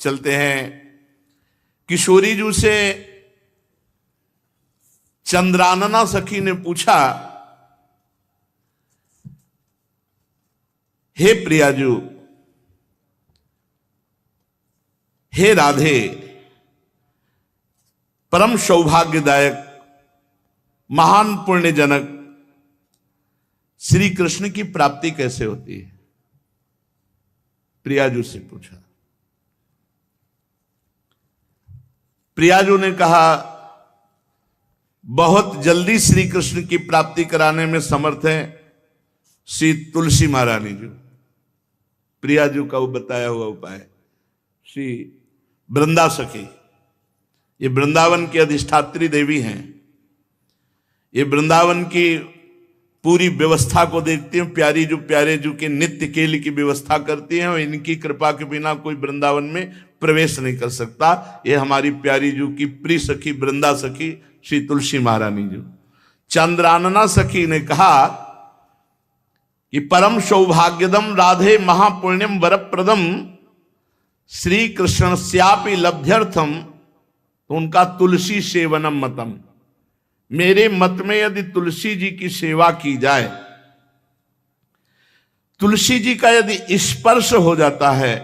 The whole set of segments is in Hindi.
चलते हैं। किशोरी जी से चंद्रानना सखी ने पूछा, हे प्रियाजू, हे राधे, परम सौभाग्यदायक महान पुण्यजनक श्री कृष्ण की प्राप्ति कैसे होती है? प्रियाजू से पूछा। प्रियाजू ने कहा, बहुत जल्दी श्री कृष्ण की प्राप्ति कराने में समर्थ है श्री तुलसी महारानी जी। प्रियाजू का वो बताया हुआ उपाय श्री वृंदा सखी, ये वृंदावन की अधिष्ठात्री देवी हैं। ये वृंदावन की पूरी व्यवस्था को देखती हैं। प्यारी जो प्यारे जो के नित्य केल की व्यवस्था करती हैं और इनकी कृपा के बिना कोई वृंदावन में प्रवेश नहीं कर सकता। ये हमारी प्यारी जो की प्रिय सखी वृंदा सखी श्री तुलसी महारानी जी। चंद्रानना सखी ने कहा कि परम सौभाग्यदम राधे महापुण्यम वरप्रदम श्री कृष्ण श्यापि लब्ध्यर्थम, तो उनका तुलसी सेवनम मतम। मेरे मत में यदि तुलसी जी की सेवा की जाए, तुलसी जी का यदि स्पर्श हो जाता है,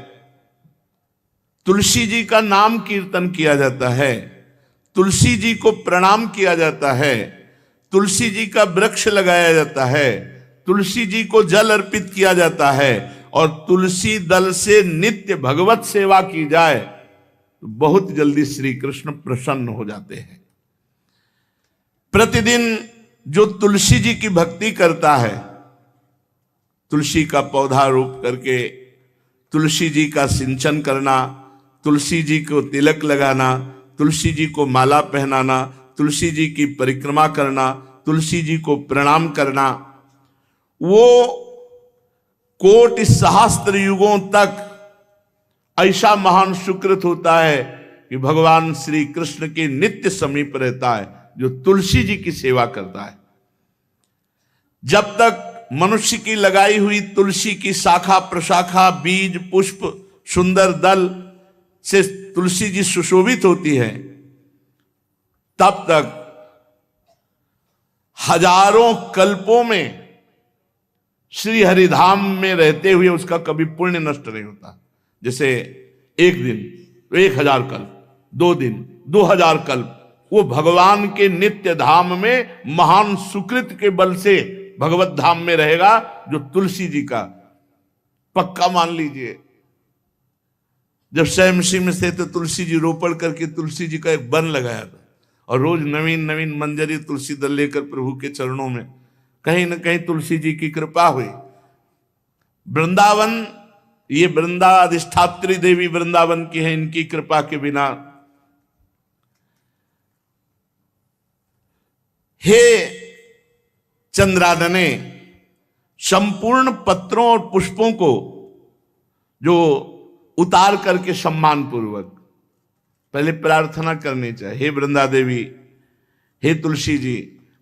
तुलसी जी का नाम कीर्तन किया जाता है, तुलसी जी को प्रणाम किया जाता है, तुलसी जी का वृक्ष लगाया जाता है, तुलसी जी को जल अर्पित किया जाता है और तुलसी दल से नित्य भगवत सेवा की जाए, तो बहुत जल्दी श्री कृष्ण प्रसन्न हो जाते हैं। प्रतिदिन जो तुलसी जी की भक्ति करता है, तुलसी का पौधा रोप करके तुलसी जी का सिंचन करना, तुलसी जी को तिलक लगाना, तुलसी जी को माला पहनाना, तुलसी जी की परिक्रमा करना, तुलसी जी को प्रणाम करना, वो कोटि सहस्त्र युगों तक ऐसा महान सुकृत होता है कि भगवान श्री कृष्ण के नित्य समीप रहता है जो तुलसी जी की सेवा करता है। जब तक मनुष्य की लगाई हुई तुलसी की शाखा प्रशाखा बीज पुष्प सुंदर दल से तुलसी जी सुशोभित होती है, तब तक हजारों कल्पों में श्री हरिधाम में रहते हुए उसका कभी पुण्य नष्ट नहीं होता। जैसे एक दिन तो 1000 कल्प, 2 दिन 2000 कल्प वो भगवान के नित्य धाम में महान सुकृत के बल से भगवत धाम में रहेगा, जो तुलसी जी का पक्का मान लीजिए। जब स्वयंसी में से तो तुलसी जी रोपण करके तुलसी जी का एक वन लगाया था और रोज नवीन नवीन मंजरी तुलसी दल लेकर प्रभु के चरणों में, कहीं न कहीं तुलसी जी की कृपा हुई। वृंदावन, ये वृंदा अधिष्ठात्री देवी वृंदावन की है, इनकी कृपा के बिना। हे चंद्रानने, संपूर्ण पत्रों और पुष्पों को जो उतार करके सम्मान पूर्वक पहले प्रार्थना करनी चाहिए। हे वृंदा देवी, हे तुलसी जी,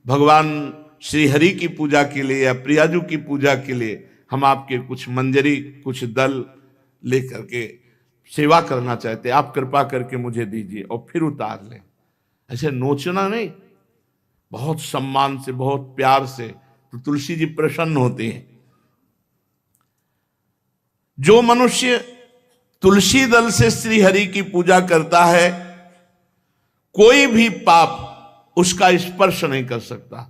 भगवान श्री हरि की पूजा के लिए या प्रियाजू की पूजा के लिए हम आपके कुछ मंजरी कुछ दल लेकर के सेवा करना चाहते हैं, आप कृपा करके मुझे दीजिए, और फिर उतार लें। ऐसे नोचना नहीं, बहुत सम्मान से बहुत प्यार से, तो तुलसी जी प्रसन्न होते हैं। जो मनुष्य तुलसी दल से श्री हरि की पूजा करता है, कोई भी पाप उसका स्पर्श नहीं कर सकता।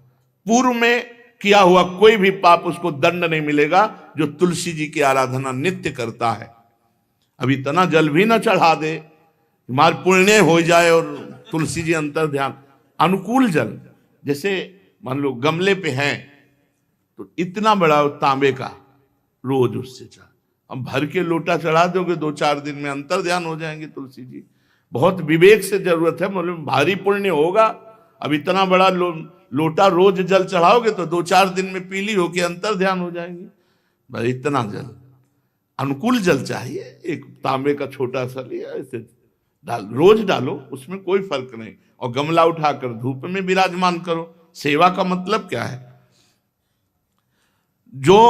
पूर्व में किया हुआ कोई भी पाप उसको दंड नहीं मिलेगा, जो तुलसी जी की आराधना नित्य करता है। अब इतना जल भी ना चढ़ा दे, हमारे पुण्य हो जाए और तुलसी जी अंतर ध्यान। अनुकूल जल, जैसे मान लो गमले पे हैं तो इतना बड़ा तांबे का रोज उससे चढ़ा, हम भर के लोटा चढ़ा दोगे 2-4 दिन में अंतर ध्यान हो जाएंगे तुलसी जी। बहुत विवेक से जरूरत है, मतलब भारी पुण्य होगा। अब इतना बड़ा लोटा रोज जल चढ़ाओगे तो 2-4 दिन में पीली होके अंतर ध्यान हो जाएंगे। भाई इतना जल, अनुकूल जल चाहिए। एक तांबे का छोटा सा लिया, ऐसे रोज डालो, उसमें कोई फर्क नहीं। और गमला उठाकर धूप में विराजमान करो। सेवा का मतलब क्या है? जो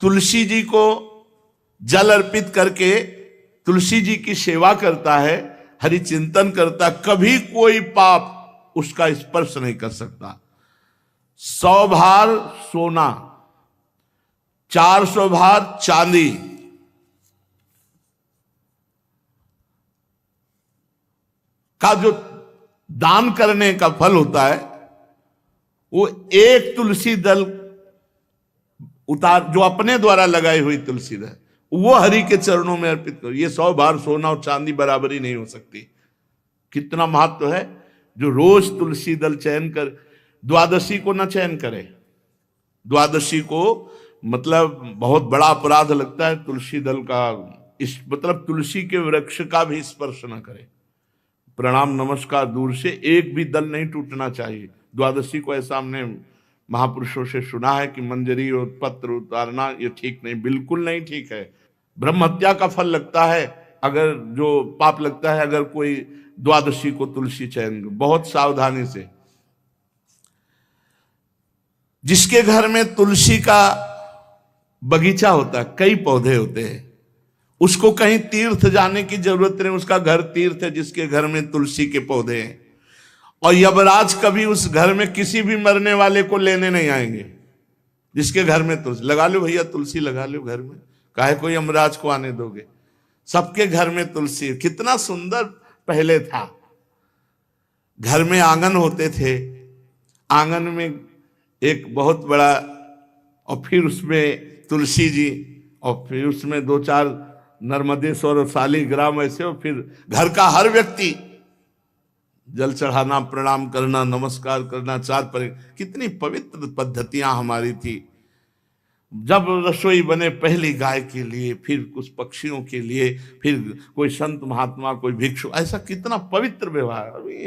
तुलसी जी को जल अर्पित करके तुलसी जी की सेवा करता है, हरि चिंतन करता, कभी कोई पाप उसका स्पर्श नहीं कर सकता। 100 भार सोना, 400 भार चांदी का जो दान करने का फल होता है, वो एक तुलसी दल उतार, जो अपने द्वारा लगाई हुई तुलसी दल, वो हरि के चरणों में अर्पित करो। ये 100 भार सोना और चांदी बराबरी नहीं हो सकती। कितना महत्व है। जो रोज तुलसी दल चयन कर, द्वादशी को ना चयन करे, द्वादशी को मतलब बहुत बड़ा अपराध लगता है तुलसी दल का, इस मतलब तुलसी के वृक्ष का भी स्पर्श न करे। प्रणाम नमस्कार दूर से, एक भी दल नहीं टूटना चाहिए। द्वादशी को ऐसा हमने महापुरुषों से सुना है कि मंजरी और पत्र उतारना ये ठीक नहीं, बिल्कुल नहीं ठीक है। ब्रह्म हत्या का फल लगता है, अगर जो पाप लगता है अगर कोई द्वादशी को तुलसी चयन, बहुत सावधानी से। जिसके घर में तुलसी का बगीचा होता है, कई पौधे होते हैं, उसको कहीं तीर्थ जाने की जरूरत नहीं, उसका घर तीर्थ है जिसके घर में तुलसी के पौधे हैं। और यमराज कभी उस घर में किसी भी मरने वाले को लेने नहीं आएंगे। जिसके घर में तुलसी, लगा लो भैया तुलसी लगा लो घर में, काहे कोई यमराज को आने दोगे। सबके घर में तुलसी, कितना सुंदर पहले था। घर में आंगन होते थे, आंगन में एक बहुत बड़ा, और फिर उसमें तुलसी जी, और फिर उसमें 2-4 नर्मदेश्वर और शालिग्राम ऐसे, और फिर घर का हर व्यक्ति जल चढ़ाना, प्रणाम करना, नमस्कार करना, 4 पर। कितनी पवित्र पद्धतियां हमारी थी। जब रसोई बने पहली गाय के लिए, फिर कुछ पक्षियों के लिए, फिर कोई संत महात्मा, कोई भिक्षु, ऐसा कितना पवित्र व्यवहार। अभी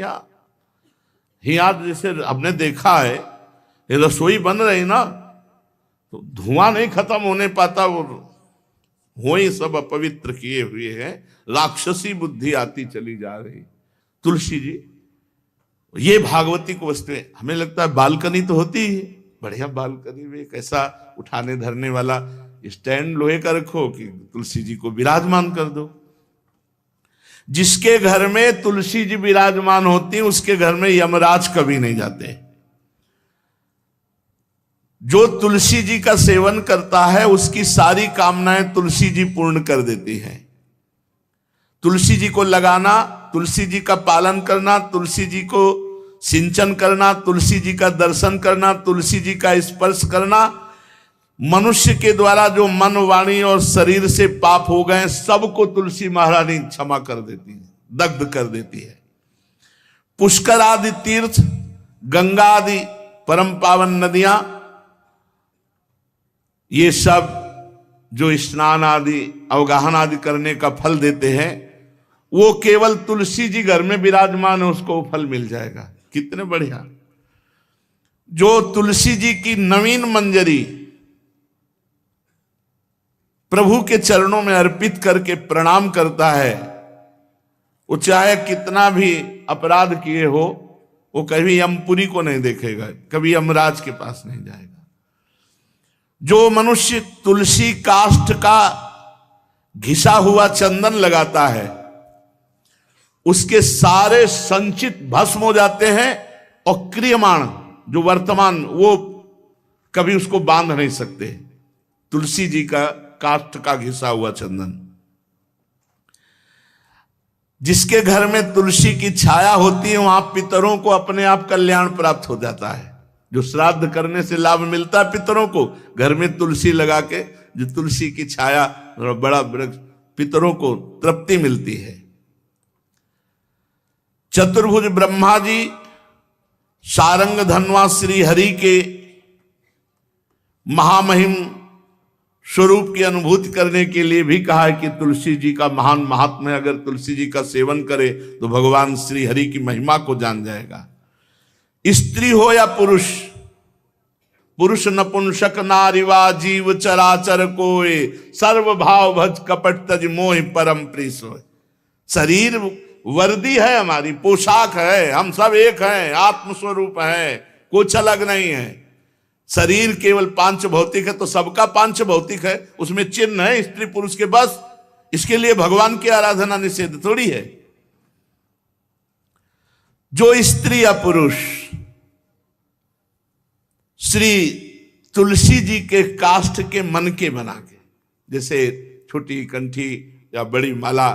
यहाँ जैसे हमने देखा है, ये रसोई बन रही ना, तो धुआं नहीं खत्म होने पाता, वो ही सब अपवित्र किए हुए हैं, राक्षसी बुद्धि आती चली जा रही। तुलसी जी, ये भागवती को वस्तु है। हमें लगता है बालकनी तो होती ही, बढ़िया बालकनी में एक ऐसा उठाने धरने वाला स्टैंड लोहे का रखो कि तुलसी जी को विराजमान कर दो। जिसके घर में तुलसी जी विराजमान होती, उसके घर में यमराज कभी नहीं जाते। जो तुलसी जी का सेवन करता है, उसकी सारी कामनाएं तुलसी जी पूर्ण कर देती हैं। तुलसी जी को लगाना, तुलसी जी का पालन करना, तुलसी जी को सिंचन करना, तुलसी जी का दर्शन करना, तुलसी जी का स्पर्श करना, मनुष्य के द्वारा जो मन, वाणी और शरीर से पाप हो गए, सबको तुलसी महारानी क्षमा कर देती है, दग्ध कर देती है। पुष्कर आदि तीर्थ, गंगा आदि परम पावन नदियां, ये सब जो स्नान आदि, अवगाहन आदि करने का फल देते हैं, वो केवल तुलसी जी घर में विराजमान है, उसको फल मिल जाएगा। कितने बढ़िया। जो तुलसी जी की नवीन मंजरी प्रभु के चरणों में अर्पित करके प्रणाम करता है, वो चाहे कितना भी अपराध किए हो, वो कभी यमपुरी को नहीं देखेगा, कभी यमराज के पास नहीं जाएगा। जो मनुष्य तुलसी काष्ठ का घिसा हुआ चंदन लगाता है, उसके सारे संचित भस्म हो जाते हैं, और क्रियमाण जो वर्तमान, वो कभी उसको बांध नहीं सकते। तुलसी जी का काष्ठ का घिसा हुआ चंदन। जिसके घर में तुलसी की छाया होती है, वहां पितरों को अपने आप कल्याण प्राप्त हो जाता है। जो श्राद्ध करने से लाभ मिलता है पितरों को, घर में तुलसी लगा के, जो तुलसी की छाया, बड़ा वृक्ष, पितरों को तृप्ति मिलती है। चतुर्भुज ब्रह्मा जी सारंग धनवा श्री हरि के महामहिम स्वरूप की अनुभूति करने के लिए भी कहा है कि तुलसी जी का महान महात्म्य, अगर तुलसी जी का सेवन करे तो भगवान श्री हरि की महिमा को जान जाएगा। स्त्री हो या पुरुष, पुरुष नपुंसक नारीवा जीव चराचर कोय, सर्व भाव भज कपट तज मोहि परम प्रिय सोय। शरीर वर्दी है, हमारी पोशाक है, हम सब एक हैं, आत्मस्वरूप है, कुछ अलग नहीं है। शरीर केवल पांच भौतिक है, तो सबका पांच भौतिक है, उसमें चिन्ह है स्त्री पुरुष के, बस इसके लिए भगवान की आराधना निषेध थोड़ी है। जो स्त्री या पुरुष श्री तुलसी जी के काष्ठ के मन के बना के, जैसे छोटी कंठी या बड़ी माला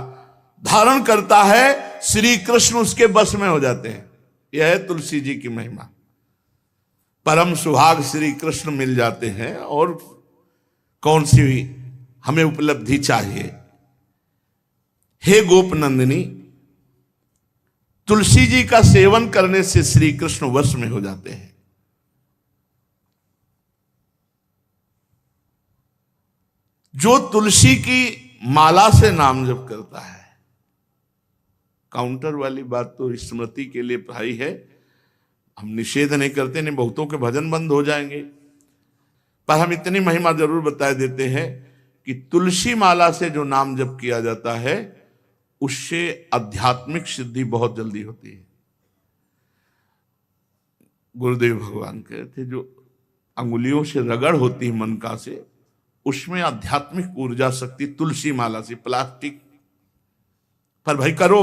धारण करता है, श्री कृष्ण उसके बस में हो जाते हैं। यह है तुलसी जी की महिमा। परम सुहाग श्री कृष्ण मिल जाते हैं, और कौन सी भी हमें उपलब्धि चाहिए। हे गोपनंदिनी, तुलसी जी का सेवन करने से श्री कृष्ण वश में हो जाते हैं। जो तुलसी की माला से नाम जप करता है, काउंटर वाली बात तो स्मृति के लिए भाई है, हम निषेध नहीं करते, नहीं बहुतों के भजन बंद हो जाएंगे, पर हम इतनी महिमा जरूर बता देते हैं कि तुलसी माला से जो नाम जप किया जाता है उससे आध्यात्मिक सिद्धि बहुत जल्दी होती है। गुरुदेव भगवान कहते जो अंगुलियों से रगड़ होती है मन का से, उसमें आध्यात्मिक ऊर्जा शक्ति तुलसी माला से। प्लास्टिक पर भाई करो,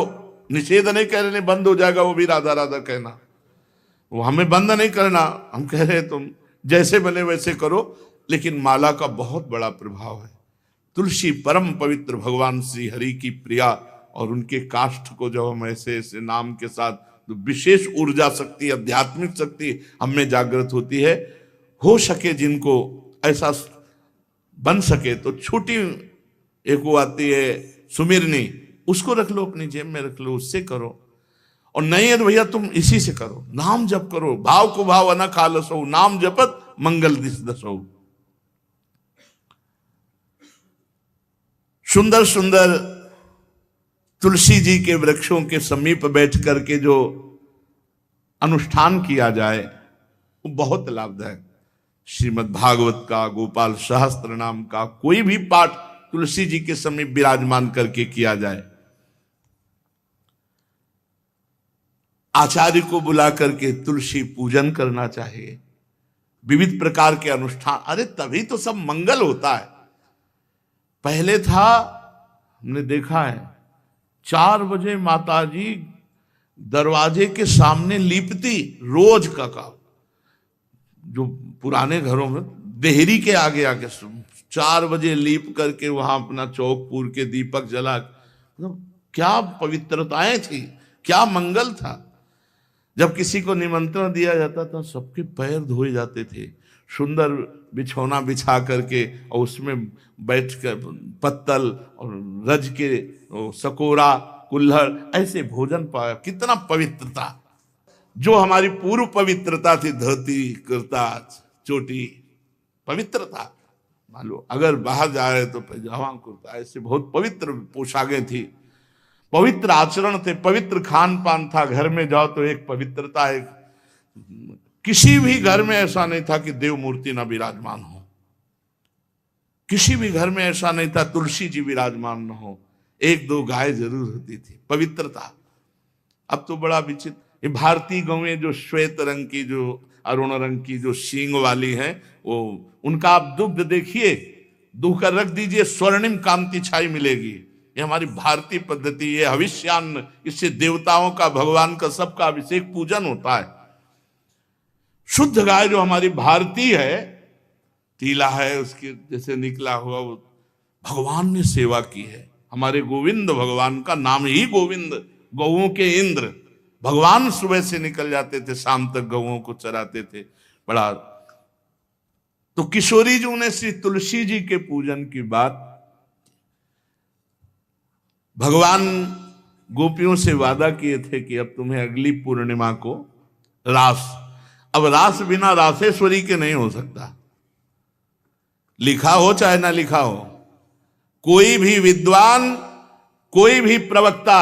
निषेध नहीं कह रहे बंद हो जाएगा वो भी राधा राधा कहना, वो हमें बंद नहीं करना। हम कह रहे तुम जैसे बने वैसे करो, लेकिन माला का बहुत बड़ा प्रभाव है। तुलसी परम पवित्र भगवान श्री हरि की प्रिया, और उनके काष्ठ को जब हम ऐसे ऐसे नाम के साथ, तो विशेष ऊर्जा शक्ति, आध्यात्मिक शक्ति हम में जागृत होती है। हो सके जिनको ऐसा बन सके तो छोटी एक वो आती है सुमिरनी, उसको रख लो, अपनी जेब में रख लो, उससे करो। और नहीं है तो भैया तुम इसी से करो, नाम जप करो। भाव को भाव अना खालसो, नाम जपत मंगल दिस दसो। सुंदर सुंदर तुलसी जी के वृक्षों के समीप बैठ करके जो अनुष्ठान किया जाए वो बहुत लाभदायक। श्रीमद् भागवत का, गोपाल सहस्त्र नाम का कोई भी पाठ तुलसी जी के समीप विराजमान करके किया जाए, आचार्य को बुला करके तुलसी पूजन करना चाहिए, विविध प्रकार के अनुष्ठान। अरे तभी तो सब मंगल होता है। पहले था, हमने देखा है, 4 बजे माताजी दरवाजे के सामने लीपती, रोज का काम। जो पुराने घरों में देहरी के आगे आके 4 बजे लीप करके वहां अपना चौकपुर के दीपक जला, मतलब क्या पवित्रताएं थी, क्या मंगल था। जब किसी को निमंत्रण दिया जाता था सबके पैर धोए जाते थे, सुंदर बिछौना बिछा करके, और उसमें बैठ कर पत्तल और रज के सकोरा कुल्हड़ ऐसे भोजन पाया। कितना पवित्रता, जो हमारी पूर्व पवित्रता थी, धोती कुर्ता चोटी पवित्रता। मान लो अगर बाहर जा रहे तो पैजामा कुर्ता, ऐसे बहुत पवित्र पोशाकें थी, पवित्र आचरण थे, पवित्र खान पान था। घर में जाओ तो एक पवित्रता, एक किसी भी घर में ऐसा नहीं था कि देव मूर्ति ना विराजमान हो, किसी भी घर में ऐसा नहीं था तुलसी जी विराजमान न हो। 1-2 गाय जरूर होती थी, पवित्रता। अब तो बड़ा विचित्र, ये भारतीय गौएं जो श्वेत रंग की, जो अरुण रंग की, जो सींग वाली हैं, वो उनका आप दुग्ध देखिए, दूह कर रख दीजिए, स्वर्णिम कांति छाई मिलेगी। ये हमारी भारतीय पद्धति, ये हविष्यान्न, इससे देवताओं का, भगवान का, सबका अभिषेक पूजन होता है। शुद्ध गाय जो हमारी भारतीय है, टीला है उसके जैसे निकला हुआ, वो भगवान ने सेवा की है। हमारे गोविंद भगवान का नाम ही गोविंद, गौओं के इंद्र। भगवान सुबह से निकल जाते थे, शाम तक गौओं को चराते थे। बड़ा तो किशोरी जी ने श्री तुलसी जी के पूजन की बात, भगवान गोपियों से वादा किए थे कि अब तुम्हें अगली पूर्णिमा को रास, अब रास बिना रासेश्वरी के नहीं हो सकता। लिखा हो चाहे ना लिखा हो, कोई भी विद्वान, कोई भी प्रवक्ता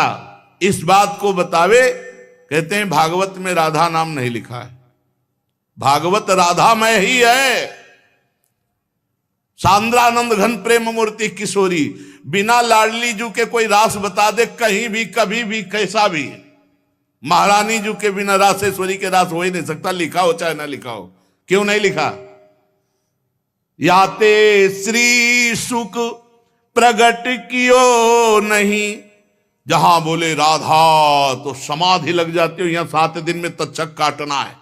इस बात को बतावे, कहते हैं भागवत में राधा नाम नहीं लिखा है, भागवत राधामय ही है। सांद्रानंद घन प्रेम मूर्ति किशोरी, बिना लाडली जू के कोई रास बता दे कहीं भी, कभी भी, कैसा भी, महारानी जू के बिना रासेश्वरी के रास हो ही नहीं सकता, लिखा हो चाहे ना लिखा हो। क्यों नहीं लिखा? याते श्री सुख प्रगट कियो नहीं। जहां बोले राधा तो समाधि लग जाती हो, यहां 7 दिन में तक्षक काटना है।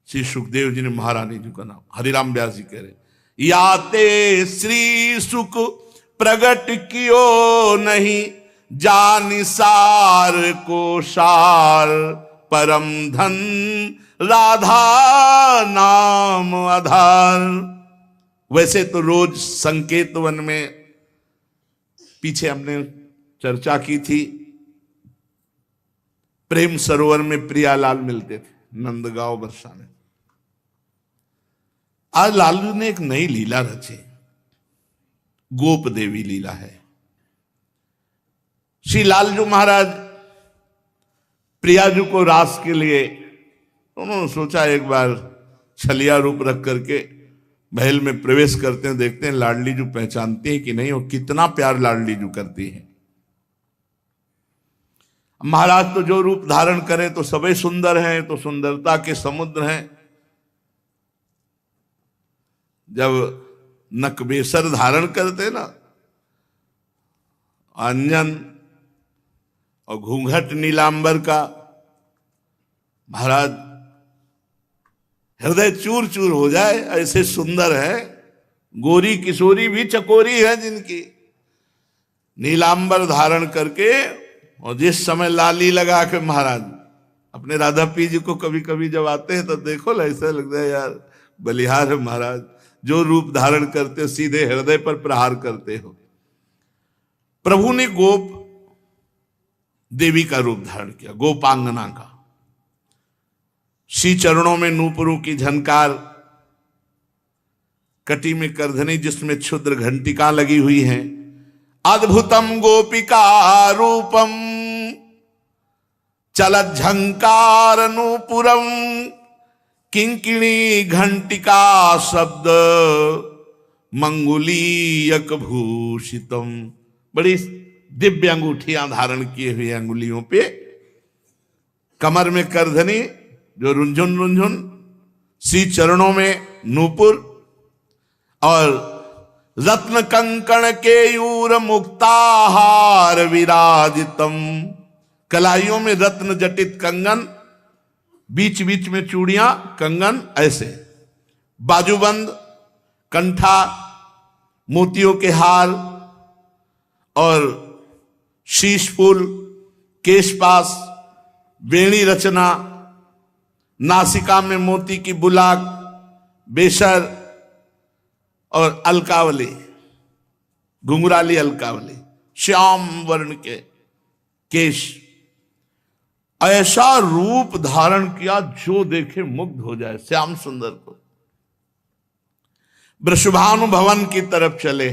श्री सुखदेव जी ने महारानी जी का नाम, हरिराम व्यास जी कह रहे, याते श्री सुख प्रगट कियो नहीं, जानि सार को सार परम धन, राधा नाम आधार। वैसे तो रोज संकेत वन में, पीछे हमने चर्चा की थी, प्रेम सरोवर में प्रियालाल मिलते थे, नंदगांव बरसा में। आज लालू ने एक नई लीला रची, गोप देवी लीला है। श्री लालजू महाराज प्रियाजू को रास के लिए उन्होंने सोचा एक बार छलिया रूप रख करके महल में प्रवेश करते हैं, देखते हैं लाडली जू पहचानती है कि नहीं, और कितना प्यार लाडली जू करती है। महाराज तो जो रूप धारण करे तो सभी सुंदर हैं, तो सुंदरता के समुद्र हैं। जब नकबेसर धारण करते ना, अंजन और घूंघट नीलांबर का, महाराज हृदय चूर चूर हो जाए, ऐसे सुंदर है। गोरी किशोरी भी चकोरी है जिनकी, नीलांबर धारण करके, और जिस समय लाली लगा के महाराज अपने राधा पी जी को कभी कभी जब आते हैं तो देखो ऐसा लगता है यार बलिहार है महाराज, जो रूप धारण करते हो सीधे हृदय पर प्रहार करते हो। प्रभु ने गोप देवी का रूप धारण किया, गोपांगना का। श्री चरणों में नूपुरों की झनकार, कटी में करधनी जिसमें क्षुद्र घंटिका लगी हुई हैं। अद्भुतम गोपिका रूपम चलत झंकार नूपुरम, किंकिणी घंटिका शब्द मंगुलीयक भूषितम। बड़ी दिव्य अंगूठियां धारण किए हुए अंगुलियों पे, कमर में करधनी जो रुंझुन रुंझुन, श्री चरणों में नूपुर, और रत्न कंकण केयूर मुक्ताहार विराजितम। कलाइयों में रत्न जटित कंगन, बीच बीच में चूड़ियां कंगन, ऐसे बाजूबंद, कंठा, मोतियों के हार और शीश फूल, केशपास, वेणी रचना, नासिका में मोती की बुलाक, बेशर और अलकावली, घुंघराली अलकावली, श्याम वर्ण के केश। ऐसा रूप धारण किया जो देखे मुग्ध हो जाए श्याम सुंदर को। वृषभानु भवन की तरफ चले।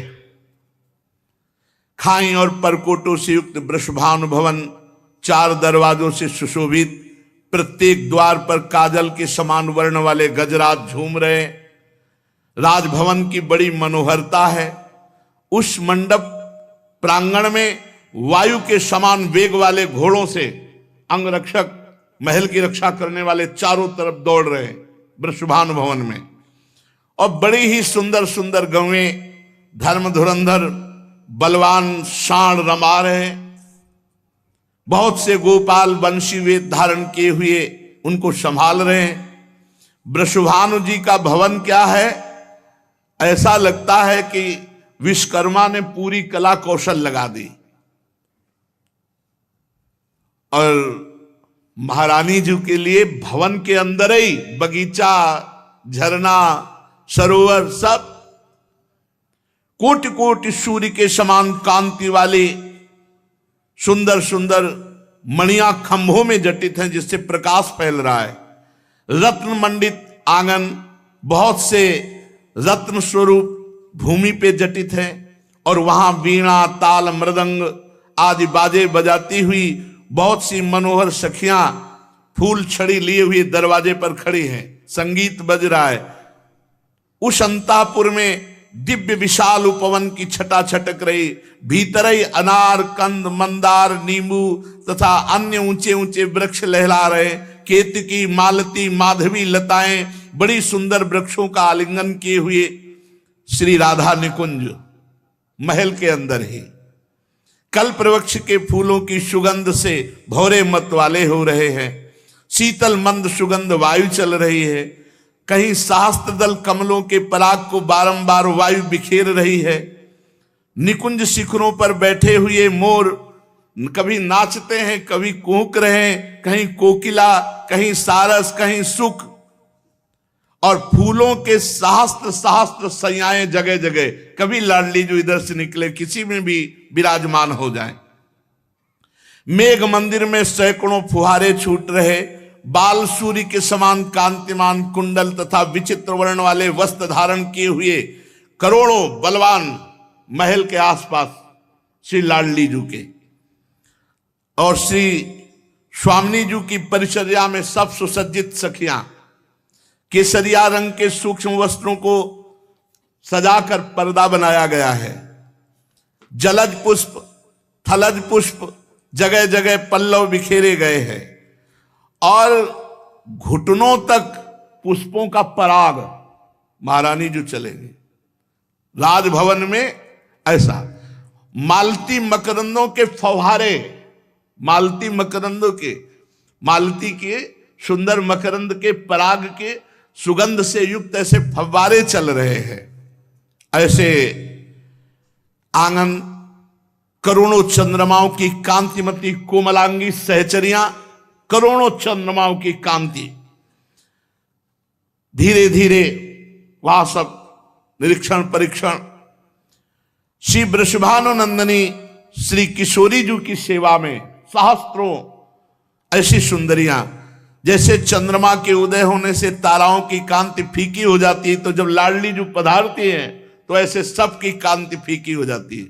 खाई और परकोटों से युक्त वृषभानु भवन 4 दरवाजों से सुशोभित, प्रत्येक द्वार पर काजल के समान वर्ण वाले गजराज झूम रहे। राजभवन की बड़ी मनोहरता है। उस मंडप प्रांगण में वायु के समान वेग वाले घोड़ों से अंगरक्षक, महल की रक्षा करने वाले चारों तरफ दौड़ रहे वृषभानु भवन में। और बड़ी ही सुंदर सुंदर गौएं, धर्म धुरंधर बलवान सांड रमा रहे। बहुत से गोपाल बंशी वेद धारण किए हुए उनको संभाल रहे हैं। वृषभानु जी का भवन क्या है, ऐसा लगता है कि विश्वकर्मा ने पूरी कला कौशल लगा दी। और महारानी जी के लिए भवन के अंदर ही बगीचा, झरना, सरोवर, सब कोटि कोटि सूर्य के समान कांति वाली सुंदर सुंदर मणियां खंभों में जटित हैं, जिससे प्रकाश फैल रहा है। रत्न मंडित आंगन, बहुत से रत्न स्वरूप भूमि पे जटित हैं, और वहां वीणा, ताल, मृदंग आदि बाजे बजाती हुई बहुत सी मनोहर सखियां फूल छड़ी लिए हुए दरवाजे पर खड़ी हैं, संगीत बज रहा है। उस अंतापुर में दिव्य विशाल उपवन की छटा छटक रही। भीतर ही अनार, कंद, मंदार, नींबू तथा अन्य ऊंचे ऊंचे वृक्ष लहला रहे। केतकी, मालती, माधवी लताएं बड़ी सुंदर वृक्षों का आलिंगन किए हुए श्री राधा निकुंज महल के अंदर ही कल्प वृक्ष के फूलों की सुगंध से भौरे मत वाले हो रहे हैं। शीतल मंद सुगंध वायु चल रही है। कहीं सहस्त्र दल कमलों के पराग को बारंबार वायु बिखेर रही है। निकुंज शिखरों पर बैठे हुए मोर कभी नाचते हैं, कभी कूक रहे हैं, कहीं कोकिला, कहीं सारस, कहीं सुख, और फूलों के सहस्त्र सहस्त्र सैयाएं जगह जगह, कभी लाडली जो इधर से निकले किसी में भी विराजमान हो जाए। मेघ मंदिर में सैकड़ों फुहारे छूट रहे। बाल सूर्य के समान कांतिमान कुंडल तथा विचित्र वर्ण वाले वस्त्र धारण किए हुए करोड़ों बलवान महल के आसपास श्री लाडली जी के और श्री स्वामिनी जी की परिचर्या में सब सुसज्जित सखियां केसरिया रंग के सूक्ष्म वस्त्रों को सजाकर पर्दा बनाया गया है। जलज पुष्प, थलज पुष्प, जगह जगह पल्लव बिखेरे गए हैं और घुटनों तक पुष्पों का पराग महारानी जो चलेंगे। राजभवन में ऐसा मालती मकरंदों के फव्वारे, मालती मकरंदों के, मालती के सुंदर मकरंद के पराग के सुगंध से युक्त ऐसे फव्वारे चल रहे हैं। ऐसे आंगन करोड़ों चंद्रमाओं की कांतिमती कोमलांगी सहचरियां, करोड़ों चंद्रमाओं की कांति, धीरे धीरे वहां सब निरीक्षण परीक्षण। श्री वृषभानुनंदनी श्री किशोरी जी की सेवा में सहस्त्रों ऐसी सुंदरियां, जैसे चंद्रमा के उदय होने से ताराओं की कांति फीकी हो जाती है, तो जब लाडली जी पधारती है तो ऐसे सबकी कांति फीकी हो जाती है।